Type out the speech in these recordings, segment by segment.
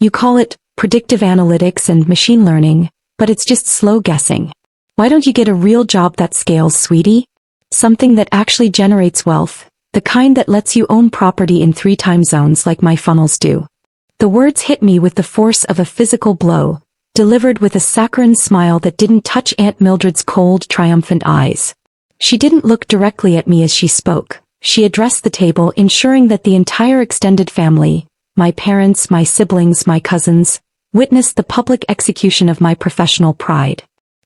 You call it predictive analytics and machine learning, but it's just slow guessing. Why don't you get a real job that scales, sweetie? Something that actually generates wealth, the kind that lets you own property in 3 time zones like my funnels do. The words hit me with the force of a physical blow, delivered with a saccharine smile that didn't touch Aunt Mildred's cold, triumphant eyes. She didn't look directly at me as she spoke. She addressed the table, ensuring that the entire extended family, my parents, my siblings, my cousins, witnessed the public execution of my professional pride.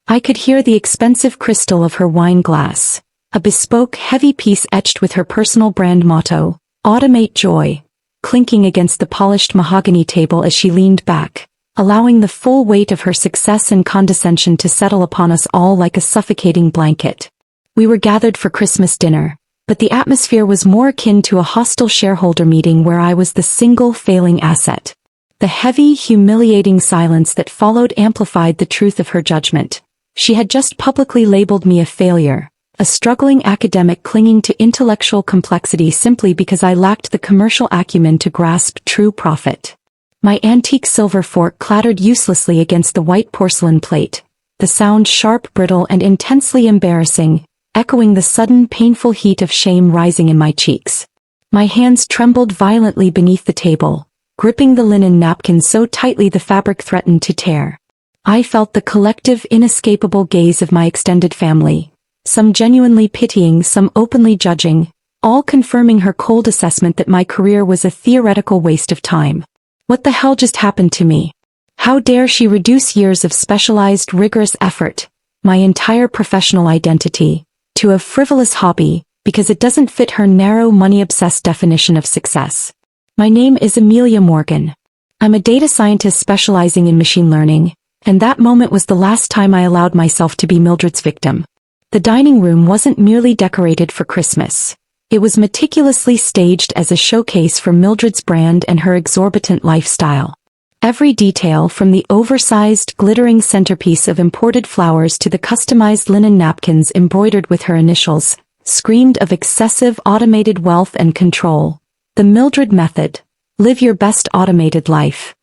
I could hear the expensive crystal of her wine glass, a bespoke heavy piece etched with her personal brand motto, "Automate Joy," clinking against the polished mahogany table as she leaned back, allowing the full weight of her success and condescension to settle upon us all like a suffocating blanket. We were gathered for Christmas dinner, but the atmosphere was more akin to a hostile shareholder meeting where I was the single failing asset. The heavy, humiliating silence that followed amplified the truth of her judgment. She had just publicly labeled me a failure, a struggling academic clinging to intellectual complexity simply because I lacked the commercial acumen to grasp true profit. My antique silver fork clattered uselessly against the white porcelain plate, the sound sharp, brittle, and intensely embarrassing, echoing the sudden painful heat of shame rising in my cheeks. My hands trembled violently beneath the table, gripping the linen napkin so tightly the fabric threatened to tear. I felt the collective, inescapable gaze of my extended family, some genuinely pitying, some openly judging, all confirming her cold assessment that my career was a theoretical waste of time. What the hell just happened to me? How dare she reduce years of specialized, rigorous effort, my entire professional identity, to a frivolous hobby, because it doesn't fit her narrow, money-obsessed definition of success. My name is Amelia Morgan. I'm a data scientist specializing in machine learning, and that moment was the last time I allowed myself to be Mildred's victim. The dining room wasn't merely decorated for Christmas. It was meticulously staged as a showcase for Mildred's brand and her exorbitant lifestyle. Every detail, from the oversized, glittering centerpiece of imported flowers to the customized linen napkins embroidered with her initials, screamed of excessive automated wealth and control. The Mildred method. Live your best automated life.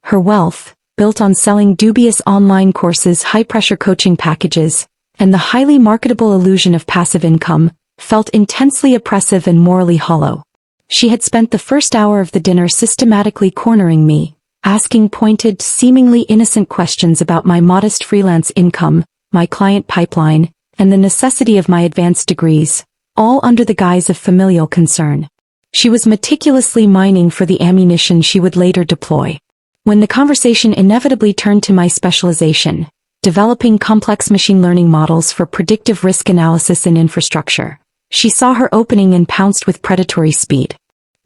Her wealth, built on selling dubious online courses, high-pressure coaching packages, and the highly marketable illusion of passive income, felt intensely oppressive and morally hollow. She had spent the first hour of the dinner systematically cornering me, asking pointed, seemingly innocent questions about my modest freelance income, my client pipeline, and the necessity of my advanced degrees, all under the guise of familial concern. She was meticulously mining for the ammunition she would later deploy. When the conversation inevitably turned to my specialization, developing complex machine learning models for predictive risk analysis and infrastructure, she saw her opening and pounced with predatory speed.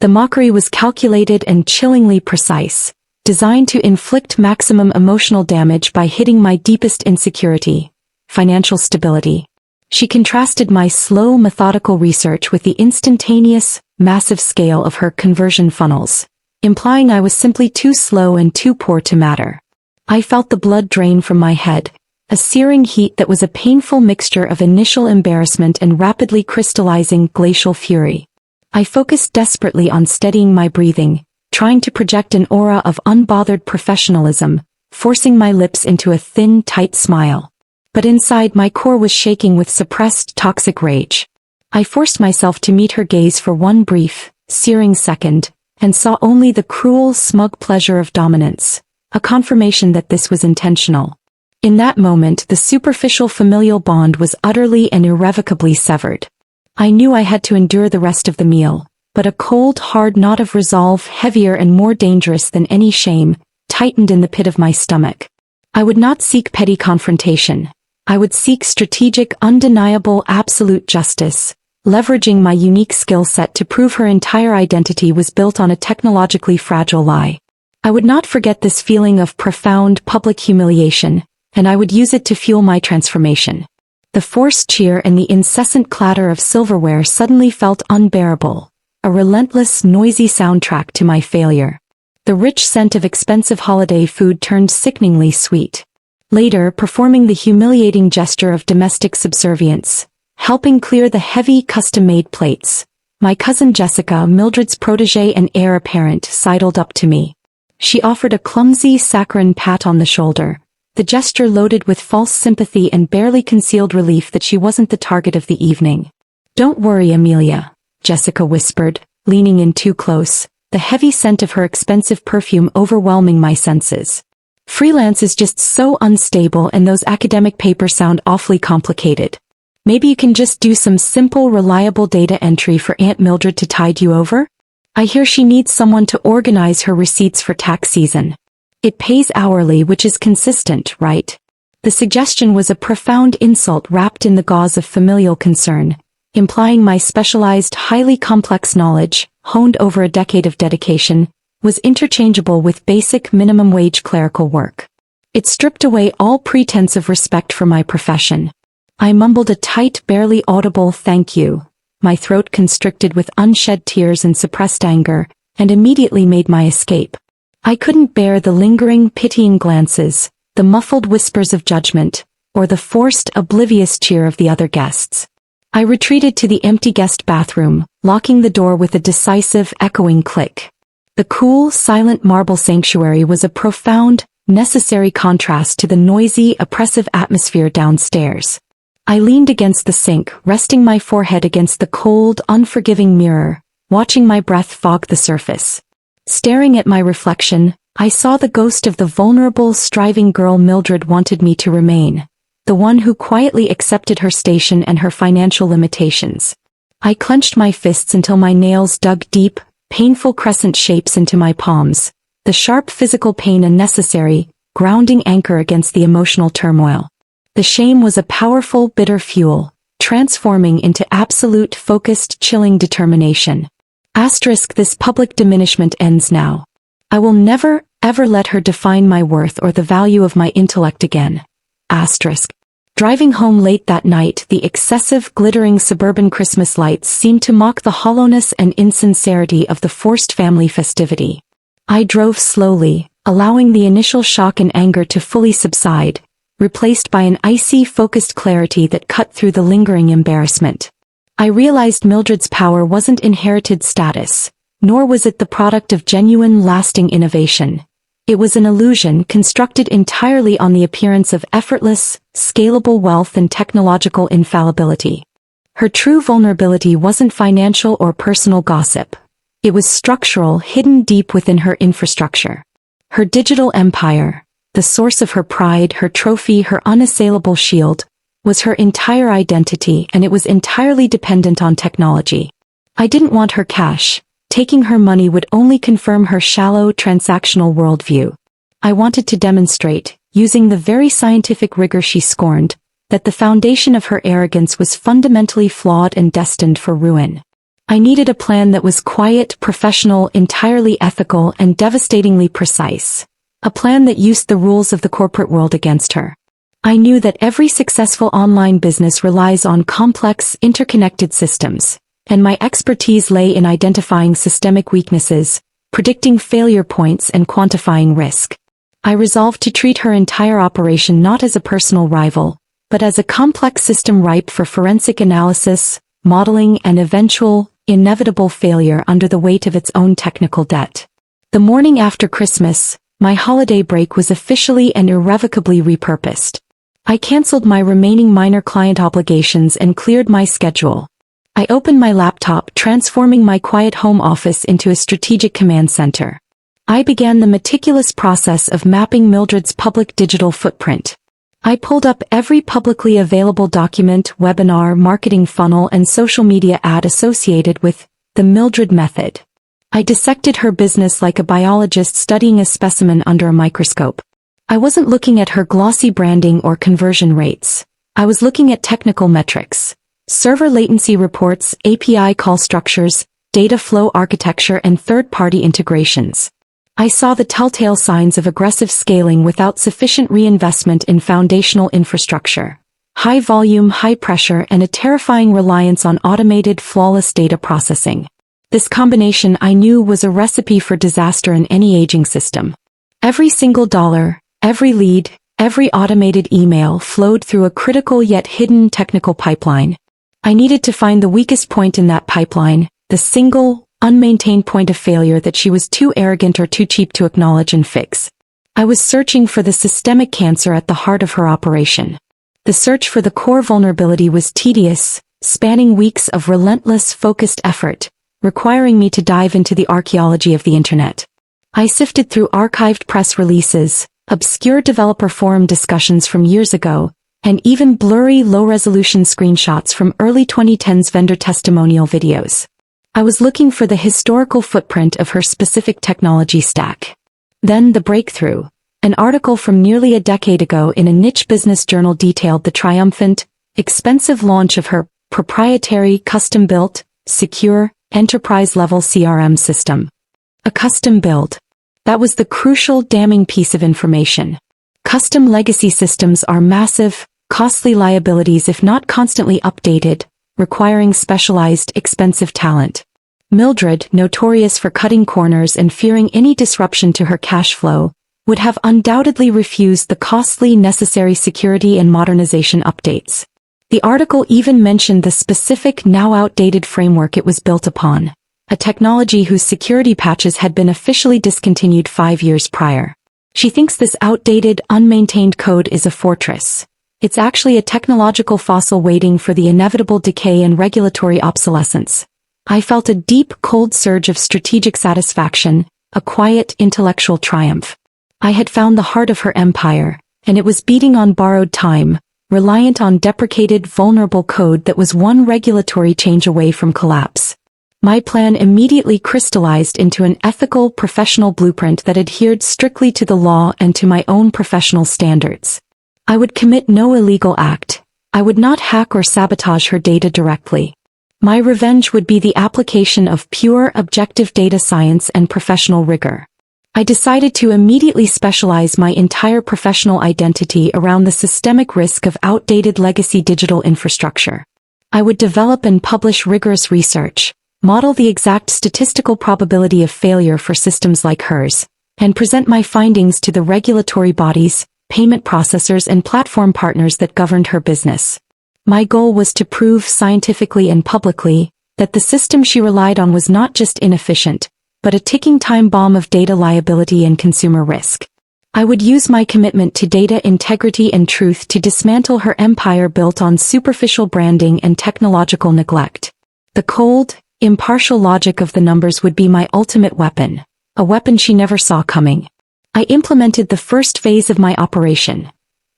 The mockery was calculated and chillingly precise, designed to inflict maximum emotional damage by hitting my deepest insecurity, financial stability. She contrasted my slow, methodical research with the instantaneous, massive scale of her conversion funnels, implying I was simply too slow and too poor to matter. I felt the blood drain from my head, a searing heat that was a painful mixture of initial embarrassment and rapidly crystallizing glacial fury. I focused desperately on steadying my breathing, trying to project an aura of unbothered professionalism, forcing my lips into a thin, tight smile. But inside my core was shaking with suppressed, toxic rage. I forced myself to meet her gaze for one brief, searing second, and saw only the cruel, smug pleasure of dominance, a confirmation that this was intentional. In that moment, the superficial familial bond was utterly and irrevocably severed. I knew I had to endure the rest of the meal, but a cold, hard knot of resolve, heavier and more dangerous than any shame, tightened in the pit of my stomach. I would not seek petty confrontation. I would seek strategic, undeniable, absolute justice, leveraging my unique skill set to prove her entire identity was built on a technologically fragile lie. I would not forget this feeling of profound public humiliation, and I would use it to fuel my transformation. The forced cheer and the incessant clatter of silverware suddenly felt unbearable, a relentless, noisy soundtrack to my failure. The rich scent of expensive holiday food turned sickeningly sweet. Later, performing the humiliating gesture of domestic subservience, helping clear the heavy, custom-made plates, my cousin Jessica, Mildred's protégé and heir apparent, sidled up to me. She offered a clumsy, saccharine pat on the shoulder, the gesture loaded with false sympathy and barely concealed relief that she wasn't the target of the evening. "Don't worry, Amelia," Jessica whispered, leaning in too close, the heavy scent of her expensive perfume overwhelming my senses. "Freelance is just so unstable and those academic papers sound awfully complicated. Maybe you can just do some simple, reliable data entry for Aunt Mildred to tide you over? I hear she needs someone to organize her receipts for tax season. It pays hourly, which is consistent, right?" The suggestion was a profound insult wrapped in the gauze of familial concern, implying my specialized, highly complex knowledge, honed over a decade of dedication, was interchangeable with basic minimum wage clerical work. It stripped away all pretense of respect for my profession. I mumbled a tight, barely audible "thank you," my throat constricted with unshed tears and suppressed anger, and immediately made my escape. I couldn't bear the lingering, pitying glances, the muffled whispers of judgment, or the forced, oblivious cheer of the other guests. I retreated to the empty guest bathroom, locking the door with a decisive, echoing click. The cool, silent marble sanctuary was a profound, necessary contrast to the noisy, oppressive atmosphere downstairs. I leaned against the sink, resting my forehead against the cold, unforgiving mirror, watching my breath fog the surface. Staring at my reflection, I saw the ghost of the vulnerable, striving girl Mildred wanted me to remain, the one who quietly accepted her station and her financial limitations. I clenched my fists until my nails dug deep, painful crescent shapes into my palms, the sharp physical pain a necessary, grounding anchor against the emotional turmoil. The shame was a powerful, bitter fuel, transforming into absolute, focused, chilling determination. This public diminishment ends now. I will never, ever let her define my worth or the value of my intellect again. Driving home late that night, the excessive, glittering suburban Christmas lights seemed to mock the hollowness and insincerity of the forced family festivity. I drove slowly, allowing the initial shock and anger to fully subside, replaced by an icy, focused clarity that cut through the lingering embarrassment. I realized Mildred's power wasn't inherited status, nor was it the product of genuine, lasting innovation. It was an illusion constructed entirely on the appearance of effortless, scalable wealth and technological infallibility. Her true vulnerability wasn't financial or personal gossip. It was structural, hidden deep within her infrastructure. Her digital empire, the source of her pride, her trophy, her unassailable shield, was her entire identity, and it was entirely dependent on technology. I didn't want her cash. Taking her money would only confirm her shallow, transactional worldview. I wanted to demonstrate, using the very scientific rigor she scorned, that the foundation of her arrogance was fundamentally flawed and destined for ruin. I needed a plan that was quiet, professional, entirely ethical, and devastatingly precise. A plan that used the rules of the corporate world against her. I knew that every successful online business relies on complex, interconnected systems, and my expertise lay in identifying systemic weaknesses, predicting failure points, and quantifying risk. I resolved to treat her entire operation not as a personal rival, but as a complex system ripe for forensic analysis, modeling, and eventual, inevitable failure under the weight of its own technical debt. The morning after Christmas, my holiday break was officially and irrevocably repurposed. I canceled my remaining minor client obligations and cleared my schedule. I opened my laptop, transforming my quiet home office into a strategic command center. I began the meticulous process of mapping Mildred's public digital footprint. I pulled up every publicly available document, webinar, marketing funnel, and social media ad associated with the Mildred method. I dissected her business like a biologist studying a specimen under a microscope. I wasn't looking at her glossy branding or conversion rates. I was looking at technical metrics. Server latency reports, API call structures, data flow architecture, and third-party integrations. I saw the telltale signs of aggressive scaling without sufficient reinvestment in foundational infrastructure. High volume, high pressure, and a terrifying reliance on automated, flawless data processing. This combination, I knew, was a recipe for disaster in any aging system. Every single dollar, every lead, every automated email flowed through a critical yet hidden technical pipeline. I needed to find the weakest point in that pipeline, the single, unmaintained point of failure that she was too arrogant or too cheap to acknowledge and fix. I was searching for the systemic cancer at the heart of her operation. The search for the core vulnerability was tedious, spanning weeks of relentless, focused effort, requiring me to dive into the archaeology of the internet. I sifted through archived press releases, obscure developer forum discussions from years ago, and even blurry low-resolution screenshots from early 2010s vendor testimonial videos. I was looking for the historical footprint of her specific technology stack. Then the breakthrough. An article from nearly a decade ago in a niche business journal detailed the triumphant, expensive launch of her proprietary, custom-built, secure, enterprise-level CRM system. A custom build. That was the crucial, damning piece of information. Custom legacy systems are massive, costly liabilities if not constantly updated, requiring specialized, expensive talent. Mildred, notorious for cutting corners and fearing any disruption to her cash flow, would have undoubtedly refused the costly, necessary security and modernization updates. The article even mentioned the specific, now outdated framework it was built upon, a technology whose security patches had been officially discontinued 5 years prior. She thinks this outdated, unmaintained code is a fortress. It's actually a technological fossil waiting for the inevitable decay and regulatory obsolescence. I felt a deep, cold surge of strategic satisfaction, a quiet, intellectual triumph. I had found the heart of her empire, and it was beating on borrowed time, reliant on deprecated, vulnerable code that was one regulatory change away from collapse. My plan immediately crystallized into an ethical, professional blueprint that adhered strictly to the law and to my own professional standards. I would commit no illegal act. I would not hack or sabotage her data directly. My revenge would be the application of pure, objective data science and professional rigor. I decided to immediately specialize my entire professional identity around the systemic risk of outdated legacy digital infrastructure. I would develop and publish rigorous research, model the exact statistical probability of failure for systems like hers, and present my findings to the regulatory bodies, payment processors and platform partners that governed her business. My goal was to prove scientifically and publicly that the system she relied on was not just inefficient, but a ticking time bomb of data liability and consumer risk. I would use my commitment to data integrity and truth to dismantle her empire built on superficial branding and technological neglect. The cold, impartial logic of the numbers would be my ultimate weapon, a weapon she never saw coming. I implemented the first phase of my operation: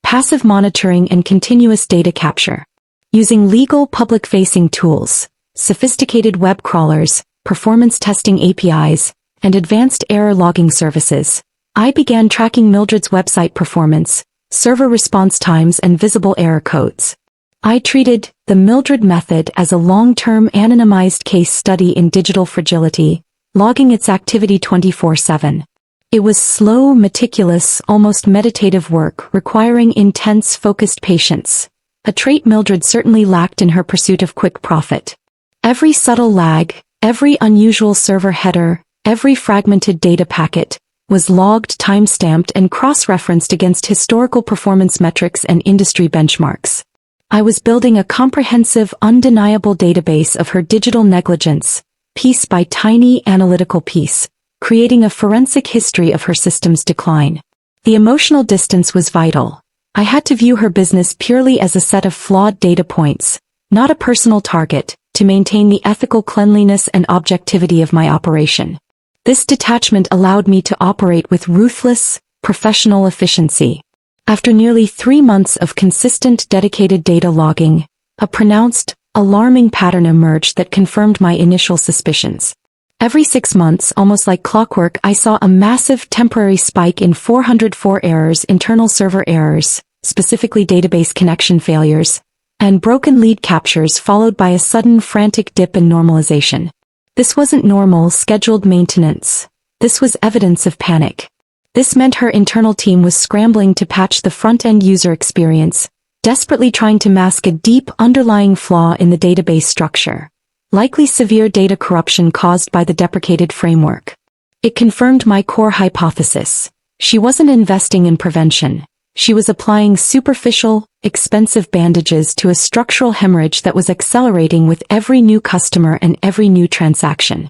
passive monitoring and continuous data capture. Using legal public-facing tools, sophisticated web crawlers, performance testing APIs, and advanced error logging services, I began tracking Mildred's website performance, server response times and visible error codes. I treated the Mildred method as a long-term anonymized case study in digital fragility, logging its activity 24/7. It was slow, meticulous, almost meditative work requiring intense, focused patience, a trait Mildred certainly lacked in her pursuit of quick profit. Every subtle lag, every unusual server header, every fragmented data packet, was logged, time-stamped and cross-referenced against historical performance metrics and industry benchmarks. I was building a comprehensive, undeniable database of her digital negligence, piece by tiny analytical piece, creating a forensic history of her system's decline. The emotional distance was vital. I had to view her business purely as a set of flawed data points, not a personal target, to maintain the ethical cleanliness and objectivity of my operation. This detachment allowed me to operate with ruthless, professional efficiency. After nearly 3 months of consistent, dedicated data logging, a pronounced, alarming pattern emerged that confirmed my initial suspicions. Every 6 months, almost like clockwork, I saw a massive temporary spike in 404 errors, internal server errors, specifically database connection failures, and broken lead captures followed by a sudden frantic dip in normalization. This wasn't normal, scheduled maintenance. This was evidence of panic. This meant her internal team was scrambling to patch the front-end user experience, desperately trying to mask a deep underlying flaw in the database structure, likely severe data corruption caused by the deprecated framework. It confirmed my core hypothesis. She wasn't investing in prevention. She was applying superficial, expensive bandages to a structural hemorrhage that was accelerating with every new customer and every new transaction.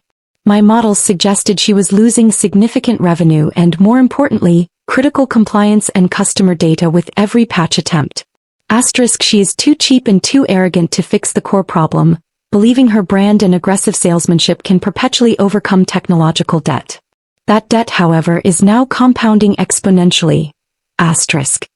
My models suggested she was losing significant revenue and, more importantly, critical compliance and customer data with every patch attempt. Asterisk, she is too cheap and too arrogant to fix the core problem, believing her brand and aggressive salesmanship can perpetually overcome technological debt. That debt, however, is now compounding exponentially. Asterisk.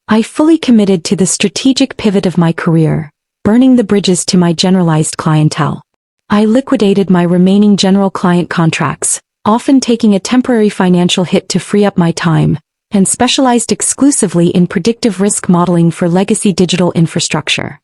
I fully committed to the strategic pivot of my career, burning the bridges to my generalized clientele. I liquidated my remaining general client contracts, often taking a temporary financial hit to free up my time, and specialized exclusively in predictive risk modeling for legacy digital infrastructure.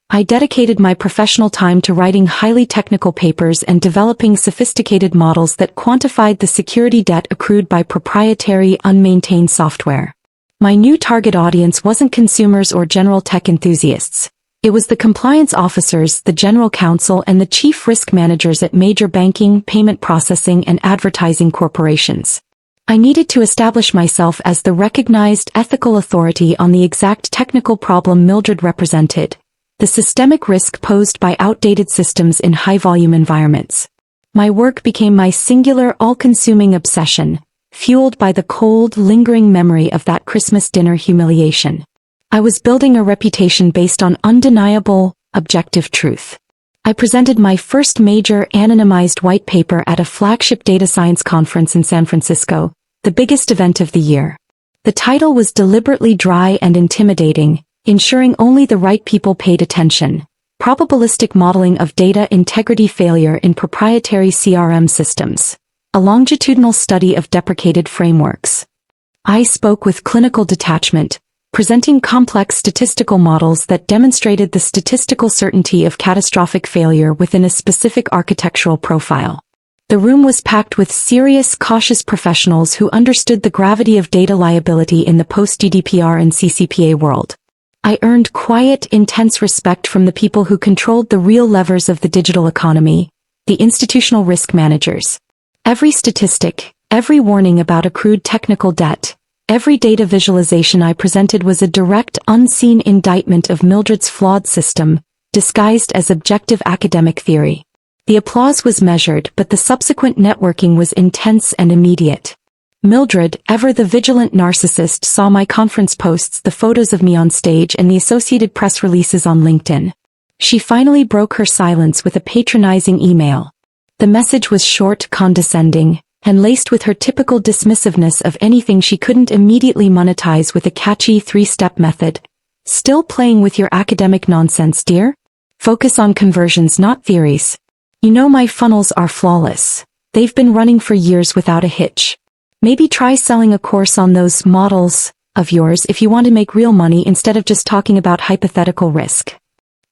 I dedicated my professional time to writing highly technical papers and developing sophisticated models that quantified the security debt accrued by proprietary, unmaintained software. My new target audience wasn't consumers or general tech enthusiasts. It was the compliance officers, the general counsel, and the chief risk managers at major banking, payment processing, and advertising corporations. I needed to establish myself as the recognized ethical authority on the exact technical problem Mildred represented, the systemic risk posed by outdated systems in high-volume environments. My work became my singular, all-consuming obsession, fueled by the cold, lingering memory of that Christmas dinner humiliation. I was building a reputation based on undeniable, objective truth. I presented my first major anonymized white paper at a flagship data science conference in San Francisco, the biggest event of the year. The title was deliberately dry and intimidating, ensuring only the right people paid attention. Probabilistic modeling of data integrity failure in proprietary CRM systems. A longitudinal study of deprecated frameworks. I spoke with clinical detachment, presenting complex statistical models that demonstrated the statistical certainty of catastrophic failure within a specific architectural profile. The room was packed with serious, cautious professionals who understood the gravity of data liability in the post-GDPR and CCPA world. I earned quiet, intense respect from the people who controlled the real levers of the digital economy, the institutional risk managers. Every statistic, every warning about accrued technical debt, every data visualization I presented was a direct, unseen indictment of Mildred's flawed system, disguised as objective academic theory. The applause was measured, but the subsequent networking was intense and immediate. Mildred, ever the vigilant narcissist, saw my conference posts, the photos of me on stage, and the associated press releases on LinkedIn. She finally broke her silence with a patronizing email. The message was short, condescending, and laced with her typical dismissiveness of anything she couldn't immediately monetize with a catchy three-step method. Still playing with your academic nonsense, dear? Focus on conversions, not theories. You know my funnels are flawless. They've been running for years without a hitch. Maybe try selling a course on those models of yours if you want to make real money instead of just talking about hypothetical risk.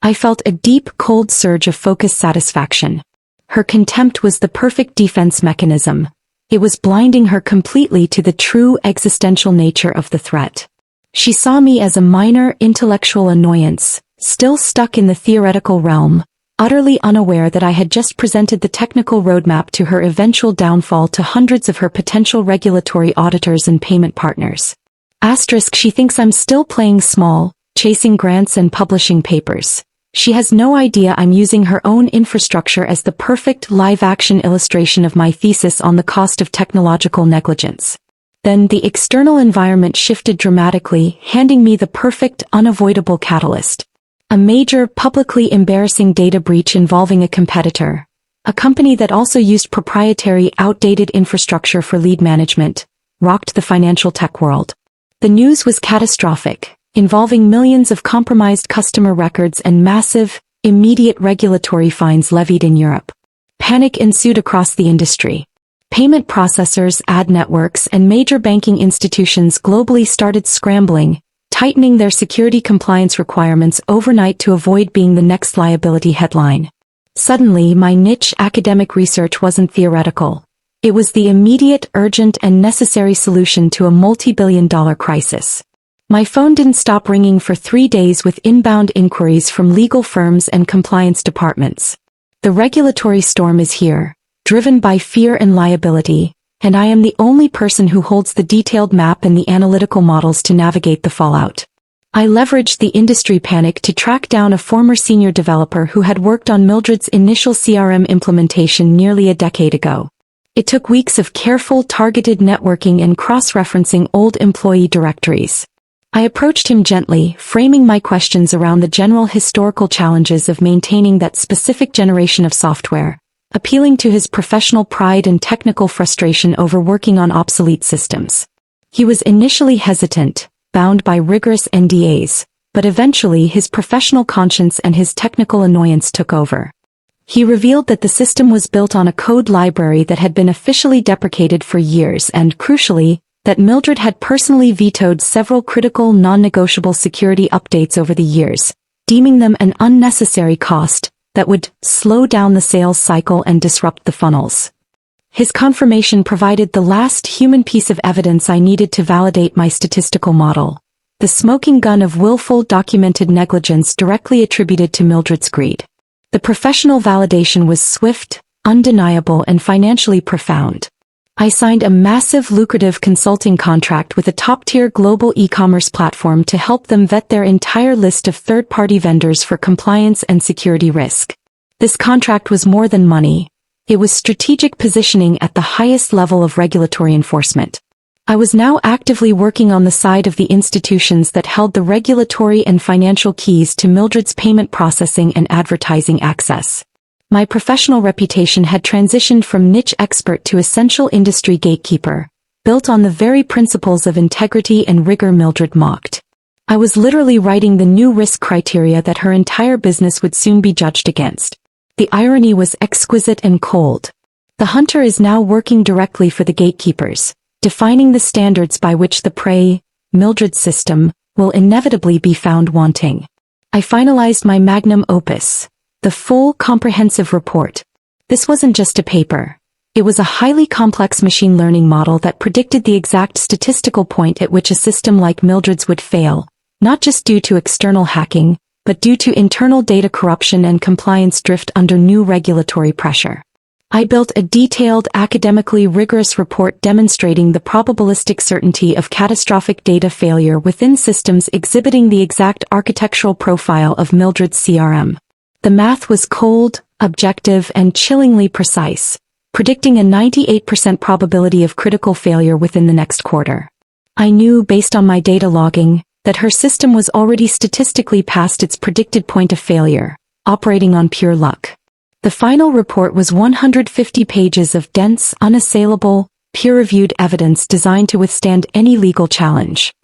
I felt a deep, cold surge of focused satisfaction. Her contempt was the perfect defense mechanism. It was blinding her completely to the true existential nature of the threat. She saw me as a minor intellectual annoyance, still stuck in the theoretical realm, utterly unaware that I had just presented the technical roadmap to her eventual downfall to hundreds of her potential regulatory auditors and payment partners. Asterisk, she thinks I'm still playing small, chasing grants and publishing papers. She has no idea I'm using her own infrastructure as the perfect live-action illustration of my thesis on the cost of technological negligence. Then the external environment shifted dramatically, handing me the perfect, unavoidable catalyst. A major, publicly embarrassing data breach involving a competitor. A company that also used proprietary, outdated infrastructure for lead management, rocked the financial tech world. The news was catastrophic, involving millions of compromised customer records and massive, immediate regulatory fines levied in Europe. Panic ensued across the industry. Payment processors, ad networks, and major banking institutions globally started scrambling, tightening their security compliance requirements overnight to avoid being the next liability headline. Suddenly, my niche academic research wasn't theoretical. It was the immediate, urgent, and necessary solution to a multi-billion-dollar crisis. My phone didn't stop ringing for 3 days with inbound inquiries from legal firms and compliance departments. The regulatory storm is here, driven by fear and liability, and I am the only person who holds the detailed map and the analytical models to navigate the fallout. I leveraged the industry panic to track down a former senior developer who had worked on Mildred's initial CRM implementation nearly a decade ago. It took weeks of careful, targeted networking and cross-referencing old employee directories. I approached him gently, framing my questions around the general historical challenges of maintaining that specific generation of software, appealing to his professional pride and technical frustration over working on obsolete systems. He was initially hesitant, bound by rigorous NDAs, but eventually his professional conscience and his technical annoyance took over. He revealed that the system was built on a code library that had been officially deprecated for years and, crucially, that Mildred had personally vetoed several critical non-negotiable security updates over the years, deeming them an unnecessary cost that would slow down the sales cycle and disrupt the funnels. His confirmation provided the last human piece of evidence I needed to validate my statistical model, the smoking gun of willful documented negligence directly attributed to Mildred's greed. The professional validation was swift, undeniable, and financially profound. I signed a massive lucrative consulting contract with a top-tier global e-commerce platform to help them vet their entire list of third-party vendors for compliance and security risk. This contract was more than money. It was strategic positioning at the highest level of regulatory enforcement. I was now actively working on the side of the institutions that held the regulatory and financial keys to Mildred's payment processing and advertising access. My professional reputation had transitioned from niche expert to essential industry gatekeeper, built on the very principles of integrity and rigor Mildred mocked. I was literally writing the new risk criteria that her entire business would soon be judged against. The irony was exquisite and cold. The hunter is now working directly for the gatekeepers, defining the standards by which the prey, Mildred's system, will inevitably be found wanting. I finalized my magnum opus, the full comprehensive report. This wasn't just a paper. It was a highly complex machine learning model that predicted the exact statistical point at which a system like Mildred's would fail, not just due to external hacking, but due to internal data corruption and compliance drift under new regulatory pressure. I built a detailed, academically rigorous report demonstrating the probabilistic certainty of catastrophic data failure within systems exhibiting the exact architectural profile of Mildred's CRM. The math was cold, objective, and chillingly precise, predicting a 98% probability of critical failure within the next quarter. I knew, based on my data logging, that her system was already statistically past its predicted point of failure, operating on pure luck. The final report was 150 pages of dense, unassailable, peer-reviewed evidence designed to withstand any legal challenge.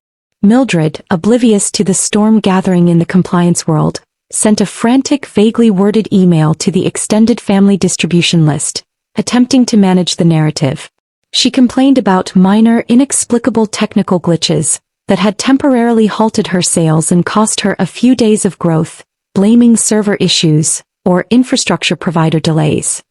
Mildred, oblivious to the storm gathering in the compliance world, sent a frantic, vaguely worded email to the extended family distribution list, attempting to manage the narrative. She complained about minor, inexplicable technical glitches that had temporarily halted her sales and cost her a few days of growth, blaming server issues or infrastructure provider delays.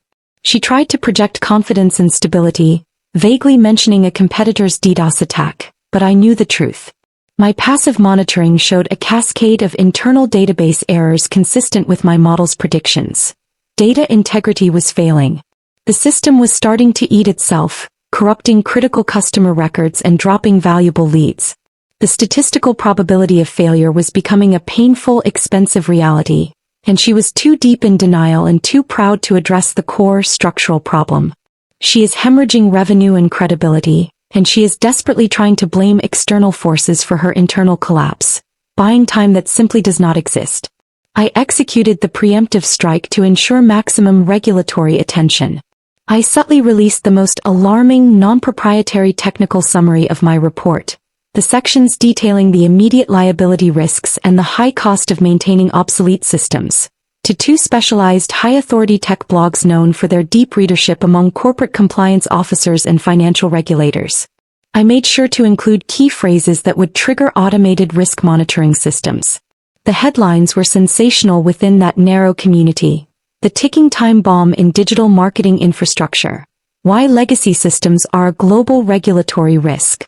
She tried to project confidence and stability, vaguely mentioning a competitor's DDoS attack, but I knew the truth. My passive monitoring showed a cascade of internal database errors consistent with my model's predictions. Data integrity was failing. The system was starting to eat itself, corrupting critical customer records and dropping valuable leads. The statistical probability of failure was becoming a painful, expensive reality, and she was too deep in denial and too proud to address the core structural problem. She is hemorrhaging revenue and credibility, and she is desperately trying to blame external forces for her internal collapse, buying time that simply does not exist. I executed the preemptive strike to ensure maximum regulatory attention. I subtly released the most alarming non-proprietary technical summary of my report, the sections detailing the immediate liability risks and the high cost of maintaining obsolete systems, to two specialized high-authority tech blogs known for their deep readership among corporate compliance officers and financial regulators. I made sure to include key phrases that would trigger automated risk monitoring systems. The headlines were sensational within that narrow community. The ticking time bomb in digital marketing infrastructure. Why legacy systems are a global regulatory risk.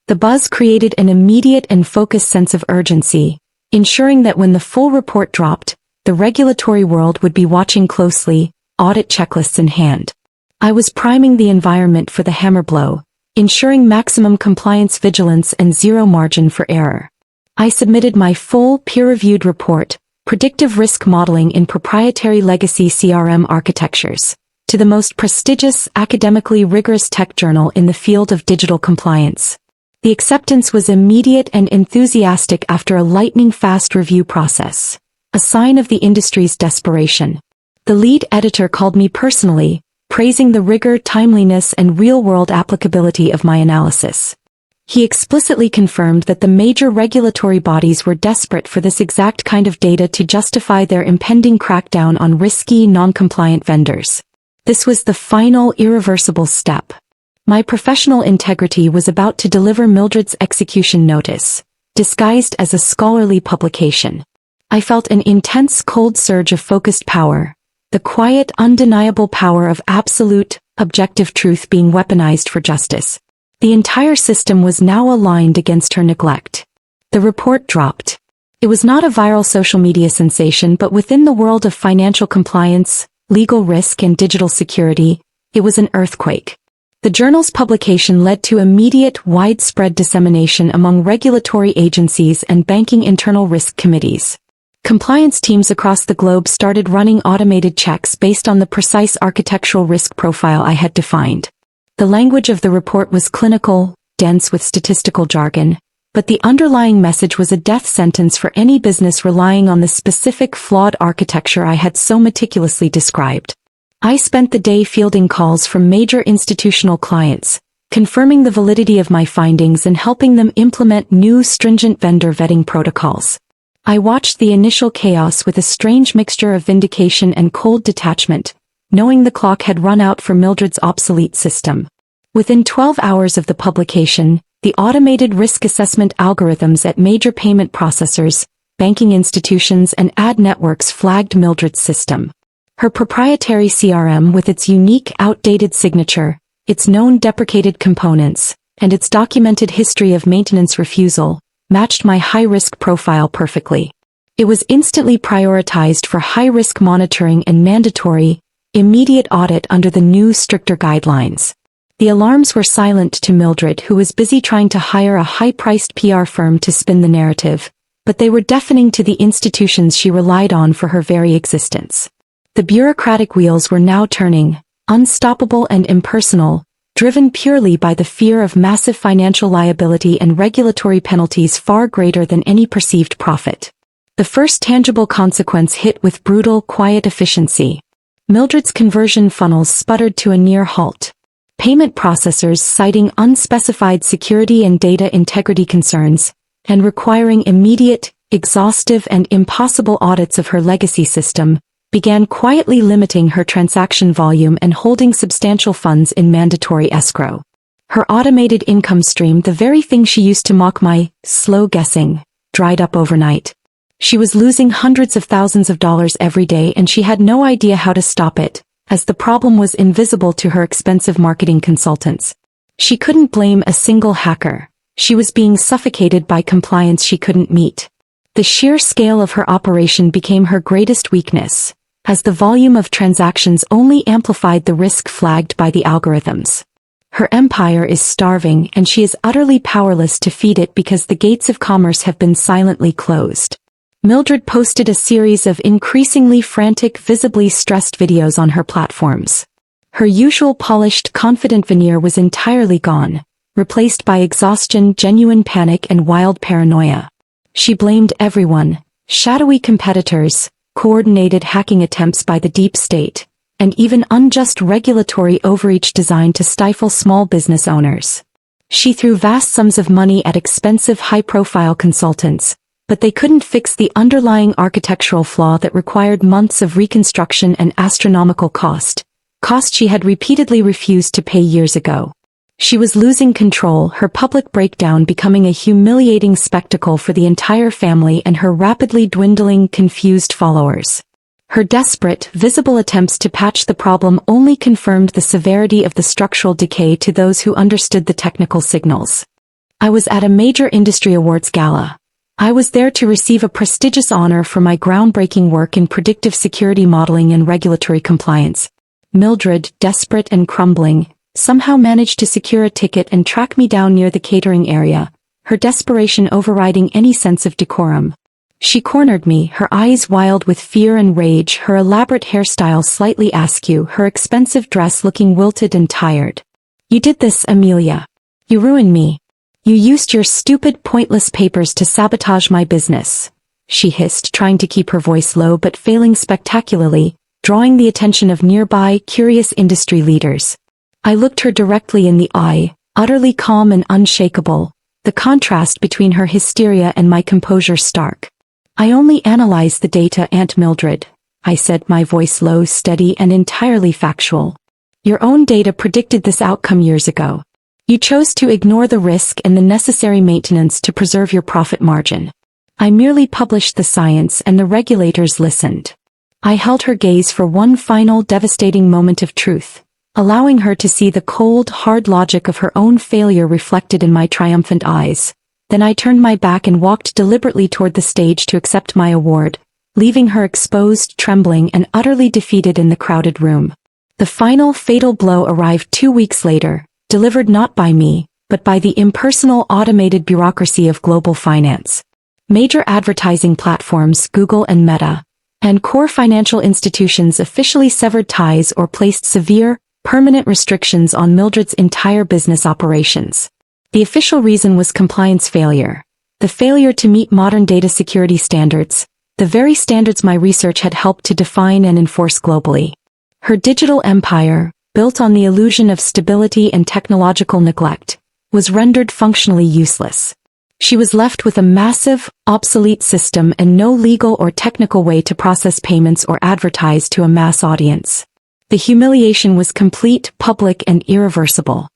The buzz created an immediate and focused sense of urgency, ensuring that when the full report dropped, the regulatory world would be watching closely, audit checklists in hand. I was priming the environment for the hammer blow, ensuring maximum compliance vigilance and zero margin for error. I submitted my full peer-reviewed report, Predictive Risk Modeling in Proprietary Legacy CRM Architectures, to the most prestigious, academically rigorous tech journal in the field of digital compliance. The acceptance was immediate and enthusiastic after a lightning-fast review process, a sign of the industry's desperation. The lead editor called me personally, praising the rigor, timeliness, and real-world applicability of my analysis. He explicitly confirmed that the major regulatory bodies were desperate for this exact kind of data to justify their impending crackdown on risky, non-compliant vendors. This was the final, irreversible step. My professional integrity was about to deliver Mildred's execution notice, disguised as a scholarly publication. I felt an intense cold surge of focused power, the quiet, undeniable power of absolute, objective truth being weaponized for justice. The entire system was now aligned against her neglect. The report dropped. It was not a viral social media sensation, but within the world of financial compliance, legal risk, and digital security, it was an earthquake. The journal's publication led to immediate, widespread dissemination among regulatory agencies and banking internal risk committees. Compliance teams across the globe started running automated checks based on the precise architectural risk profile I had defined. The language of the report was clinical, dense with statistical jargon, but the underlying message was a death sentence for any business relying on the specific flawed architecture I had so meticulously described. I spent the day fielding calls from major institutional clients, confirming the validity of my findings and helping them implement new stringent vendor vetting protocols. I watched the initial chaos with a strange mixture of vindication and cold detachment, knowing the clock had run out for Mildred's obsolete system. Within 12 hours of the publication, the automated risk assessment algorithms at major payment processors, banking institutions, and ad networks flagged Mildred's system. Her proprietary CRM, with its unique, outdated signature, its known deprecated components, and its documented history of maintenance refusal, matched my high-risk profile perfectly. It was instantly prioritized for high-risk monitoring and mandatory, immediate audit under the new, stricter guidelines. The alarms were silent to Mildred, who was busy trying to hire a high-priced PR firm to spin the narrative, but they were deafening to the institutions she relied on for her very existence. The bureaucratic wheels were now turning, unstoppable and impersonal, driven purely by the fear of massive financial liability and regulatory penalties far greater than any perceived profit. The first tangible consequence hit with brutal, quiet efficiency. Mildred's conversion funnels sputtered to a near halt. Payment processors, citing unspecified security and data integrity concerns, and requiring immediate, exhaustive, and impossible audits of her legacy system, began quietly limiting her transaction volume and holding substantial funds in mandatory escrow. Her automated income stream, the very thing she used to mock my slow guessing, dried up overnight. She was losing hundreds of thousands of dollars every day, and she had no idea how to stop it, as the problem was invisible to her expensive marketing consultants. She couldn't blame a single hacker. She was being suffocated by compliance she couldn't meet. The sheer scale of her operation became her greatest weakness, as the volume of transactions only amplified the risk flagged by the algorithms. Her empire is starving, and she is utterly powerless to feed it because the gates of commerce have been silently closed. Mildred posted a series of increasingly frantic, visibly stressed videos on her platforms. Her usual polished, confident veneer was entirely gone, replaced by exhaustion, genuine panic, and wild paranoia. She blamed everyone: shadowy competitors, coordinated hacking attempts by the deep state, and even unjust regulatory overreach designed to stifle small business owners. She threw vast sums of money at expensive, high-profile consultants, but they couldn't fix the underlying architectural flaw that required months of reconstruction and astronomical cost she had repeatedly refused to pay years ago. She was losing control, her public breakdown becoming a humiliating spectacle for the entire family and her rapidly dwindling, confused followers. Her desperate, visible attempts to patch the problem only confirmed the severity of the structural decay to those who understood the technical signals. I was at a major industry awards gala. I was there to receive a prestigious honor for my groundbreaking work in predictive security modeling and regulatory compliance. Mildred, desperate and crumbling, somehow managed to secure a ticket and track me down near the catering area, her desperation overriding any sense of decorum. She cornered me, her eyes wild with fear and rage, her elaborate hairstyle slightly askew, her expensive dress looking wilted and tired. "You did this, Amelia. You ruined me. You used your stupid, pointless papers to sabotage my business," she hissed, trying to keep her voice low but failing spectacularly, drawing the attention of nearby, curious industry leaders. I looked her directly in the eye, utterly calm and unshakable, the contrast between her hysteria and my composure stark. "I only analyze the data, Aunt Mildred," I said, my voice low, steady, and entirely factual. "Your own data predicted this outcome years ago. You chose to ignore the risk and the necessary maintenance to preserve your profit margin. I merely published the science and the regulators listened." I held her gaze for one final devastating moment of truth, allowing her to see the cold, hard logic of her own failure reflected in my triumphant eyes. Then I turned my back and walked deliberately toward the stage to accept my award, leaving her exposed, trembling, and utterly defeated in the crowded room. The final, fatal blow arrived 2 weeks later, delivered not by me, but by the impersonal, automated bureaucracy of global finance. Major advertising platforms, Google and Meta, and core financial institutions officially severed ties or placed severe, permanent restrictions on Mildred's entire business operations. The official reason was compliance failure. The failure to meet modern data security standards, the very standards my research had helped to define and enforce globally. Her digital empire, built on the illusion of stability and technological neglect, was rendered functionally useless. She was left with a massive, obsolete system and no legal or technical way to process payments or advertise to a mass audience. The humiliation was complete, public, and irreversible.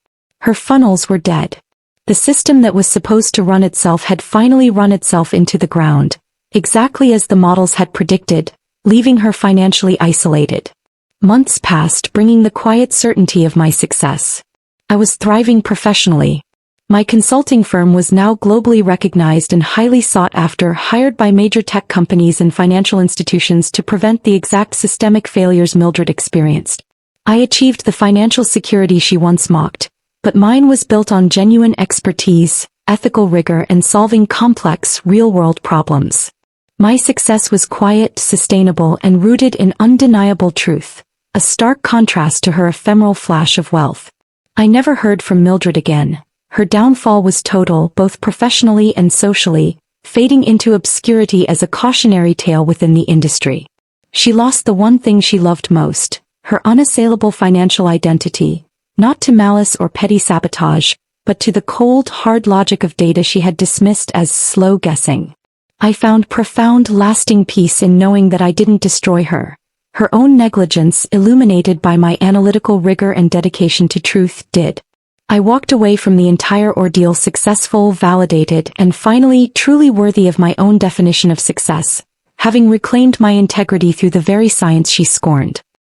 Her funnels were dead. The system that was supposed to run itself had finally run itself into the ground, exactly as the models had predicted, leaving her financially isolated. Months passed, bringing the quiet certainty of my success. I was thriving professionally. My consulting firm was now globally recognized and highly sought after, hired by major tech companies and financial institutions to prevent the exact systemic failures Mildred experienced. I achieved the financial security she once mocked, but mine was built on genuine expertise, ethical rigor, and solving complex, real-world problems. My success was quiet, sustainable, and rooted in undeniable truth, a stark contrast to her ephemeral flash of wealth. I never heard from Mildred again. Her downfall was total, both professionally and socially, fading into obscurity as a cautionary tale within the industry. She lost the one thing she loved most, her unassailable financial identity, not to malice or petty sabotage, but to the cold, hard logic of data she had dismissed as slow guessing. I found profound, lasting peace in knowing that I didn't destroy her. Her own negligence, illuminated by my analytical rigor and dedication to truth, did. I walked away from the entire ordeal successful, validated, and finally truly worthy of my own definition of success, having reclaimed my integrity through the very science she scorned.